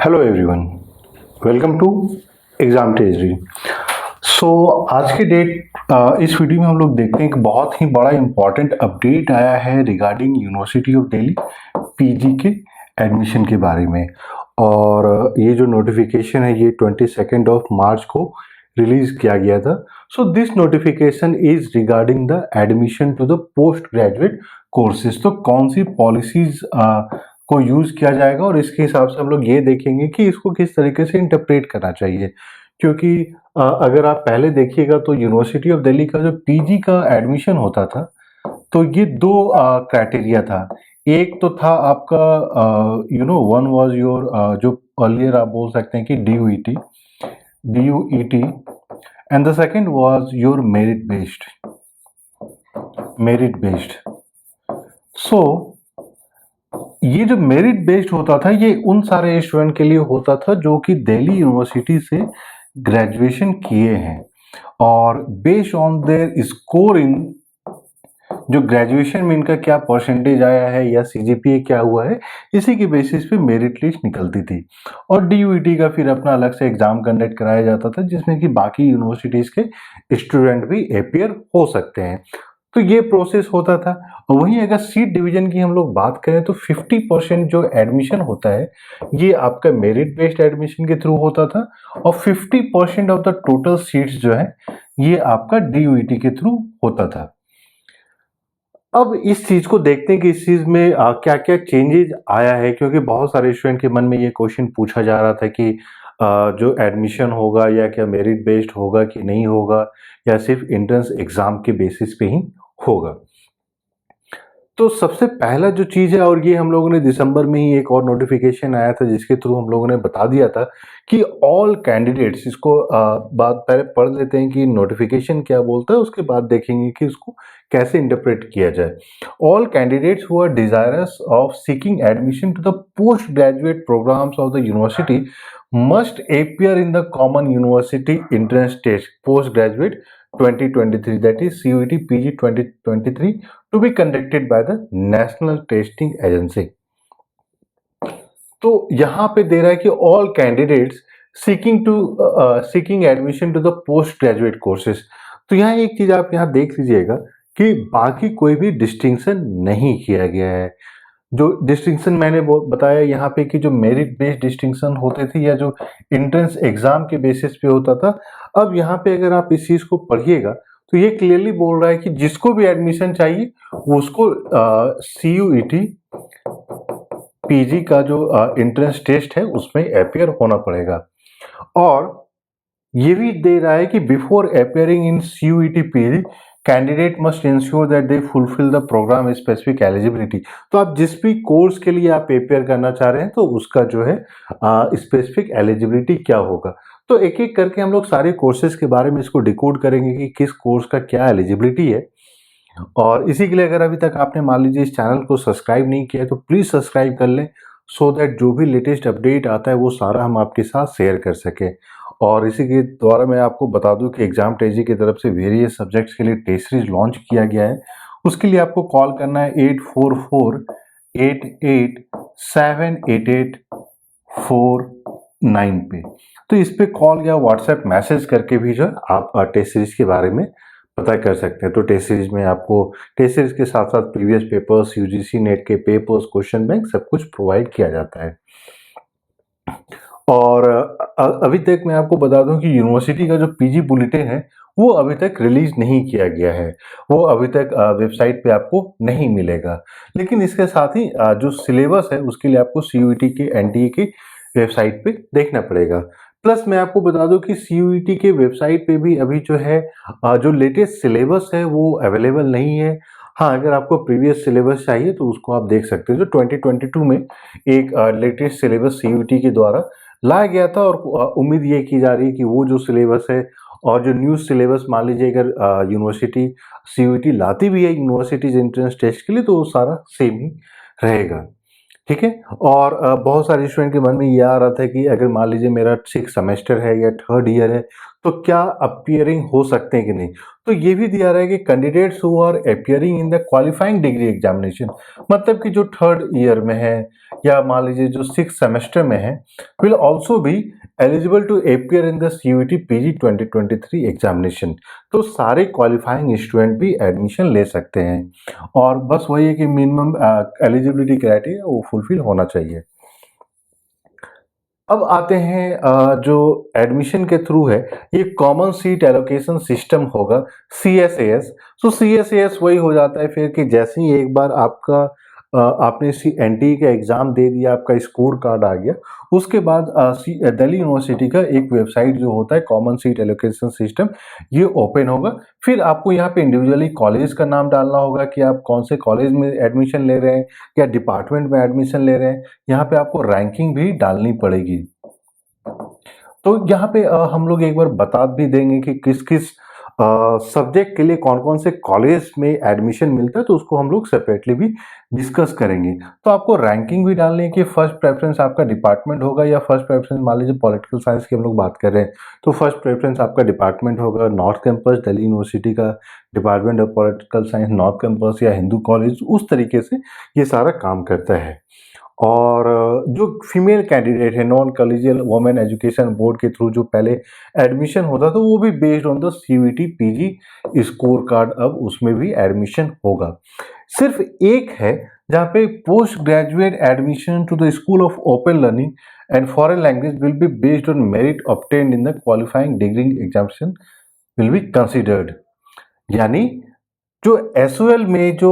Hello everyone, welcome to exam टेजरी। आज के इस वीडियो में हम लोग देखते हैं कि बहुत ही बड़ा इम्पॉर्टेंट अपडेट आया है regarding university of Delhi PG के एडमिशन के बारे में। और ये जो नोटिफिकेशन है ये 22 ऑफ मार्च को रिलीज किया गया था। This notification is regarding the admission to the post graduate courses. तो कौन सी पॉलिसीज को यूज किया जाएगा और इसके हिसाब से हम लोग ये देखेंगे कि इसको किस तरीके से इंटरप्रेट करना चाहिए। क्योंकि अगर आप पहले देखिएगा तो यूनिवर्सिटी ऑफ दिल्ली का जो पीजी का एडमिशन होता था तो ये दो क्राइटेरिया था। एक तो था आपका वन वाज योर जो अर्लियर आप बोल सकते हैं कि DUET and the second was your merit based. ये जो मेरिट बेस्ड होता था ये उन सारे स्टूडेंट के लिए होता था जो कि दिल्ली यूनिवर्सिटी से ग्रेजुएशन किए हैं और based on their score in जो ग्रेजुएशन में इनका क्या परसेंटेज आया है या सीजीपीए क्या हुआ है, इसी के बेसिस पे मेरिट लिस्ट निकलती थी। और डीयूईटी का फिर अपना अलग से एग्जाम कंडक्ट कराया जाता था जिसमें कि बाकी यूनिवर्सिटीज के स्टूडेंट भी अपियर हो सकते हैं। तो ये प्रोसेस होता था। और वहीं अगर सीट डिवीजन की हम लोग बात करें तो 50% जो एडमिशन होता है ये आपका मेरिट बेस्ड एडमिशन के थ्रू होता था और 50% ऑफ द टोटल सीट्स जो है ये आपका डीयूईटी के थ्रू होता था। अब इस चीज को देखते हैं कि इस चीज में क्या क्या चेंजेस आया है, क्योंकि बहुत सारे स्टूडेंट के मन में ये क्वेश्चन पूछा जा रहा था कि जो एडमिशन होगा या क्या मेरिट बेस्ड होगा कि नहीं होगा या सिर्फ एंट्रेंस एग्जाम के बेसिस पे ही होगा। तो सबसे पहला जो चीज है, और ये हम लोगों ने दिसंबर में ही एक और नोटिफिकेशन आया था जिसके थ्रू हम लोगों ने बता दिया था कि ऑल कैंडिडेट्स, इसको बात पहले पढ़ लेते हैं कि नोटिफिकेशन क्या बोलता है, उसके बाद देखेंगे कि इसको कैसे इंटरप्रेट किया जाए। All candidates who are desirous of seeking admission to the post graduate programmes of the university must appear in the common university entrance test post graduate 2023, that is CUET PG 2023, to be conducted by the National Testing Agency। तो यहाँ पे दे रहा है कि all candidates seeking admission to the post graduate courses। तो यहाँ एक चीज आप यहाँ देख लीजिएगा कि बाकी कोई भी डिस्टिंक्शन नहीं किया गया है। जो डिस्टिंक्शन मैंने बताया यहाँ पे कि जो मेरिट बेस्ड डिस्टिंक्शन होते थे या जो एंट्रेंस एग्जाम के बेसिस पे होता था, अब यहाँ पे अगर आप इस चीज को पढ़िएगा तो ये क्लियरली बोल रहा है कि जिसको भी एडमिशन चाहिए उसको CUET पीजी का जो एंट्रेंस टेस्ट है उसमें अपियर होना पड़ेगा। और ये भी दे रहा है कि before appearing in CUET PG candidate must ensure that they fulfil the programme specific eligibility. तो आप जिस भी कोर्स के लिए आप अपियर करना चाह रहे हैं तो उसका जो है स्पेसिफिक एलिजिबिलिटी क्या होगा। तो एक एक करके हम लोग सारे कोर्सेज के बारे में इसको डिकोड करेंगे कि किस कोर्स का क्या एलिजिबिलिटी है। और इसी के लिए अगर अभी तक आपने मान लीजिए इस चैनल को सब्सक्राइब नहीं किया है तो प्लीज सब्सक्राइब कर लें, सो दैट जो भी लेटेस्ट अपडेट आता है वो सारा हम आपके साथ शेयर कर सकें। और इसी के द्वारा मैं आपको बता दूं कि एग्जाम टेजी की तरफ से वेरियस सब्जेक्ट्स के लिए टेस्ट सीरीज लॉन्च किया गया है। उसके लिए आपको कॉल करना है 844-88-788-49 पे। तो इस पे कॉल या व्हाट्सएप मैसेज करके भी जो आप टेस्ट सीरीज के बारे में पता कर सकते हैं। तो टेस्ट सीरीज में आपको टेस्ट सीरीज के साथ साथ प्रीवियस पेपर्स, यूजीसी नेट के पेपर्स, क्वेश्चन बैंक सब कुछ प्रोवाइड किया जाता है। और अभी तक मैं आपको बता दूं कि यूनिवर्सिटी का जो पीजी बुलेटिन है वो अभी तक रिलीज नहीं किया गया है, वो अभी तक वेबसाइट पे आपको नहीं मिलेगा। लेकिन इसके साथ ही जो सिलेबस है उसके लिए आपको CUET के NTA की वेबसाइट पे देखना पड़ेगा। प्लस मैं आपको बता दूं कि CUET के वेबसाइट पे भी अभी जो है जो लेटेस्ट सिलेबस है वो अवेलेबल नहीं है। हाँ, अगर आपको प्रीवियस सिलेबस चाहिए तो उसको आप देख सकते हो। जो 2022 में एक लेटेस्ट सिलेबस CUET के द्वारा लाया गया था और उम्मीद ये की जा रही है कि वो जो सिलेबस है और जो न्यू सिलेबस मान लीजिए अगर यूनिवर्सिटी CUET लाती भी है यूनिवर्सिटीज एंट्रेंस टेस्ट के लिए तो वो सारा सेम ही रहेगा। ठीक है। और बहुत सारे स्टूडेंट के मन में ये आ रहा था कि अगर मान लीजिए मेरा 6 सेमेस्टर है या 3rd ईयर है तो क्या अपीयरिंग हो सकते हैं कि नहीं। तो ये भी दिया रहा है कि candidates who are appearing in the qualifying degree examination, मतलब कि जो थर्ड ईयर में है या मान लीजिए जो 6th सेमेस्टर में है, will also be eligible to appear in the CUET PG 2023 examination. तो सारे क्वालिफाइंग स्टूडेंट भी एडमिशन ले सकते हैं और बस वही है कि मिनिमम एलिजिबिलिटी क्राइटेरिया वो फुलफिल होना चाहिए। अब आते हैं जो एडमिशन के थ्रू है, ये कॉमन सीट एलोकेशन सिस्टम होगा CSAS। सो CSAS वही हो जाता है फिर कि जैसे ही एक बार आपने NTE का एग्ज़ाम दे दिया, आपका स्कोर कार्ड आ गया, उसके बाद दिल्ली यूनिवर्सिटी का एक वेबसाइट जो होता है कॉमन सीट एलोकेशन सिस्टम, ये ओपन होगा। फिर आपको यहाँ पे इंडिविजुअली कॉलेज का नाम डालना होगा कि आप कौन से कॉलेज में एडमिशन ले रहे हैं या डिपार्टमेंट में एडमिशन ले रहे हैं। यहाँ पे आपको रैंकिंग भी डालनी पड़ेगी। तो यहाँ पे हम लोग एक बार बता भी देंगे कि किस किस सब्जेक्ट के लिए कौन कौन से कॉलेज में एडमिशन मिलता है, तो उसको हम लोग सेपरेटली भी डिस्कस करेंगे। तो आपको रैंकिंग भी डालनी है कि फर्स्ट प्रेफरेंस आपका डिपार्टमेंट होगा या फर्स्ट प्रेफरेंस, मान लीजिए पॉलिटिकल साइंस की हम लोग बात कर रहे हैं तो फर्स्ट प्रेफरेंस आपका डिपार्टमेंट होगा, नॉर्थ कैंपस दिल्ली यूनिवर्सिटी का department of political science north campus या हिंदू कॉलेज, उस तरीके से ये सारा काम करता है। और जो फीमेल कैंडिडेट है नॉन कॉलेजियल वुमेन एजुकेशन बोर्ड के थ्रू जो पहले एडमिशन होता था, वो भी based on the CUET PG score card, अब उसमें भी एडमिशन होगा। सिर्फ एक है जहाँ पे post graduate admission to the school of open learning and foreign language will be based on merit obtained in the qualifying degree examination will be considered. यानी जो SOL में जो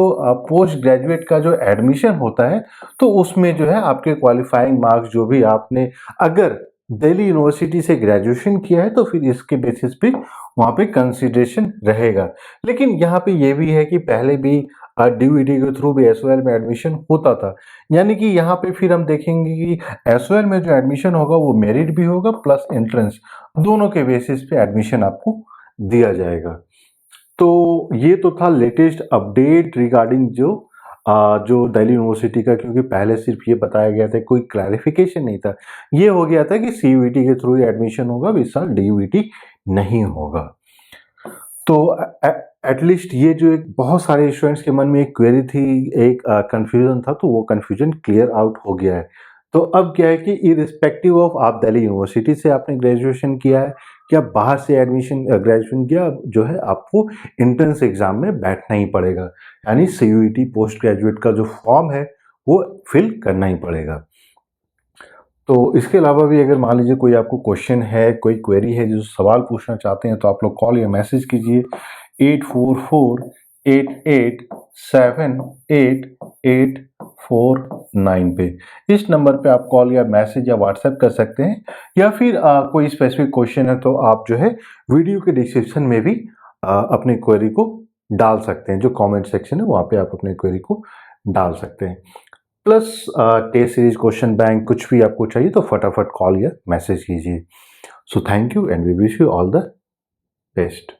पोस्ट ग्रेजुएट का जो एडमिशन होता है, तो उसमें जो है आपके क्वालिफाइंग मार्क्स जो भी आपने अगर दिल्ली यूनिवर्सिटी से ग्रेजुएशन किया है तो फिर इसके बेसिस पे वहाँ पे कंसिडरेशन रहेगा। लेकिन यहाँ पे ये भी है कि पहले भी DUET के थ्रू भी SOL में एडमिशन होता था, यानी कि यहाँ पे फिर हम देखेंगे कि SOL में जो एडमिशन होगा वो मेरिट भी होगा प्लस एंट्रेंस, दोनों के बेसिस पे एडमिशन आपको दिया जाएगा। तो ये तो था लेटेस्ट अपडेट रिगार्डिंग जो दिल्ली यूनिवर्सिटी का, क्योंकि पहले सिर्फ ये बताया गया था, कोई क्लैरिफिकेशन नहीं था। ये हो गया था कि CUET के थ्रू एडमिशन होगा, इस साल DUET नहीं होगा। तो एटलीस्ट ये जो एक बहुत सारे स्टूडेंट्स के मन में एक क्वेरी थी, एक कंफ्यूजन था, तो वो कंफ्यूजन क्लियर आउट हो गया है। तो अब क्या है कि इरिस्पेक्टिव ऑफ आप दिल्ली यूनिवर्सिटी से आपने ग्रेजुएशन किया है या बाहर से ग्रेजुएशन किया, जो है आपको एंट्रेंस एग्जाम में बैठना ही पड़ेगा, यानी CUET पोस्ट ग्रेजुएट का जो फॉर्म है वो फिल करना ही पड़ेगा। तो इसके अलावा भी अगर मान लीजिए कोई आपको क्वेश्चन है, कोई क्वेरी है, जो सवाल पूछना चाहते हैं, तो आप लोग कॉल या मैसेज कीजिए 8448878849 पे। इस नंबर पे आप कॉल या मैसेज या व्हाट्सएप कर सकते हैं, या फिर कोई स्पेसिफिक क्वेश्चन है तो आप जो है वीडियो के डिस्क्रिप्शन में भी अपनी क्वेरी को डाल सकते हैं। जो कमेंट सेक्शन है वहाँ पे आप अपने क्वेरी को डाल सकते हैं। Plus test series, question bank, कुछ भी आपको चाहिए तो फटाफट कॉल या मैसेज कीजिए। So thank you and we wish you all the best.